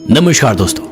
नमस्कार दोस्तों,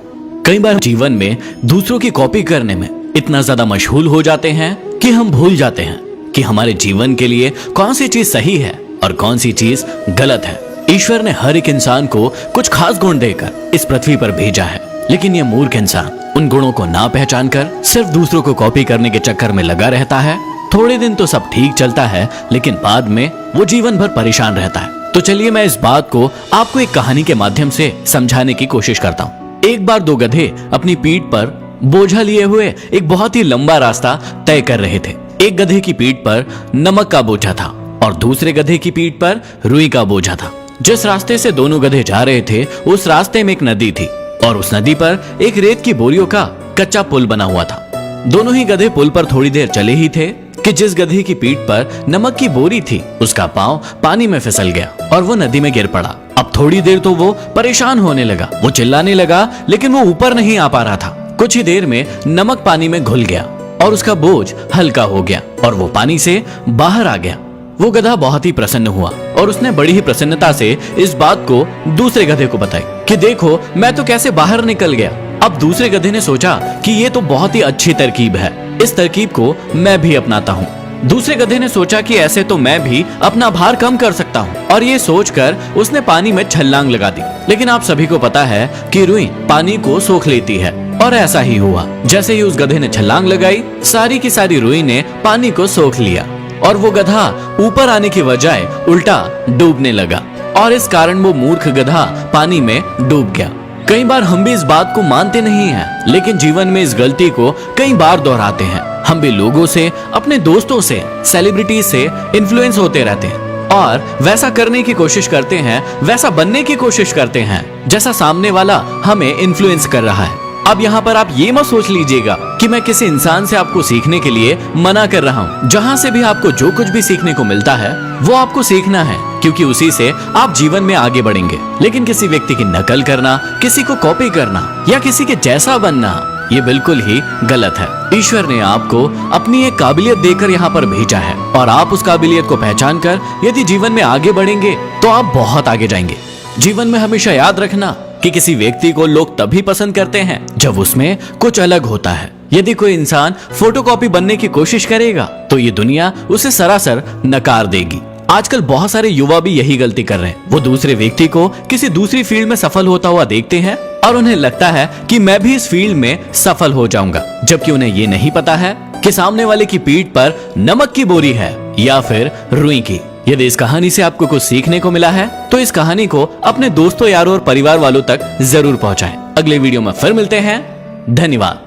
कई बार जीवन में दूसरों की कॉपी करने में इतना ज्यादा मशगूल हो जाते हैं कि हम भूल जाते हैं कि हमारे जीवन के लिए कौन सी चीज सही है और कौन सी चीज गलत है। ईश्वर ने हर एक इंसान को कुछ खास गुण देकर इस पृथ्वी पर भेजा है, लेकिन यह मूर्ख इंसान उन गुणों को ना पहचान कर सिर्फ दूसरों को कॉपी करने के चक्कर में लगा रहता है। थोड़े दिन तो सब ठीक चलता है, लेकिन बाद में वो जीवन भर परेशान रहता है। तो चलिए मैं इस बात को आपको एक कहानी के माध्यम से समझाने की कोशिश करता हूँ। एक बार दो गधे अपनी पीठ पर बोझा लिए हुए एक बहुत ही लंबा रास्ता तय कर रहे थे। एक गधे की पीठ पर नमक का बोझा था और दूसरे गधे की पीठ पर रुई का बोझा था। जिस रास्ते से दोनों गधे जा रहे थे उस रास्ते में एक नदी थी और उस नदी पर एक रेत की बोरियों का कच्चा पुल बना हुआ था। दोनों ही गधे पुल पर थोड़ी देर चले ही थे कि जिस गधे की पीठ पर नमक की बोरी थी उसका पांव पानी में फिसल गया और वो नदी में गिर पड़ा। अब थोड़ी देर तो वो परेशान होने लगा, वो चिल्लाने लगा, लेकिन वो ऊपर नहीं आ पा रहा था। कुछ ही देर में नमक पानी में घुल गया और उसका बोझ हल्का हो गया और वो पानी से बाहर आ गया। वो गधा बहुत ही प्रसन्न हुआ और उसने बड़ी ही प्रसन्नता से इस बात को दूसरे गधे को बताई कि देखो मैं तो कैसे बाहर निकल गया। अब दूसरे गधे ने सोचा कि ये तो बहुत ही अच्छी तरकीब है, इस तरकीब को मैं भी अपनाता हूँ। दूसरे गधे ने सोचा कि ऐसे तो मैं भी अपना भार कम कर सकता हूँ और ये सोचकर उसने पानी में छलांग लगा दी। लेकिन आप सभी को पता है कि रुई पानी को सोख लेती है और ऐसा ही हुआ। जैसे ही उस गधे ने छलांग लगाई, सारी की सारी रुई ने पानी को सोख लिया और वो गधा ऊपर आने की बजाय उल्टा डूबने लगा और इस कारण वो मूर्ख गधा पानी में डूब गया। कई बार हम भी इस बात को मानते नहीं हैं, लेकिन जीवन में इस गलती को कई बार दोहराते हैं। हम भी लोगों से, अपने दोस्तों से, सेलिब्रिटी से इन्फ्लुएंस होते रहते हैं और वैसा करने की कोशिश करते हैं, वैसा बनने की कोशिश करते हैं जैसा सामने वाला हमें इन्फ्लुएंस कर रहा है। अब यहाँ पर आप ये मत सोच लीजिएगा कि मैं किसी इंसान से आपको सीखने के लिए मना कर रहा हूँ। जहाँ से भी आपको जो कुछ भी सीखने को मिलता है वो आपको सीखना है, क्योंकि उसी से आप जीवन में आगे बढ़ेंगे। लेकिन किसी व्यक्ति की नकल करना, किसी को कॉपी करना या किसी के जैसा बनना, ये बिल्कुल ही गलत है। ईश्वर ने आपको अपनी एक काबिलियत देकर यहाँ पर भेजा है और आप उस काबिलियत को पहचान कर यदि जीवन में आगे बढ़ेंगे तो आप बहुत आगे जाएंगे। जीवन में हमेशा याद रखना कि किसी व्यक्ति को लोग तभी पसंद करते हैं जब उसमें कुछ अलग होता है। यदि कोई इंसान फोटोकॉपी बनने की कोशिश करेगा तो ये दुनिया उसे सरासर नकार देगी। आजकल बहुत सारे युवा भी यही गलती कर रहे हैं। वो दूसरे व्यक्ति को किसी दूसरी फील्ड में सफल होता हुआ देखते हैं और उन्हें लगता है कि मैं भी इस फील्ड में सफल हो जाऊंगा, जबकि उन्हें ये नहीं पता है कि सामने वाले की पीठ पर नमक की बोरी है या फिर रुई की। यदि इस कहानी से आपको कुछ सीखने को मिला है तो इस कहानी को अपने दोस्तों, यारों और परिवार वालों तक जरूर पहुंचाएं। अगले वीडियो में फिर मिलते हैं। धन्यवाद।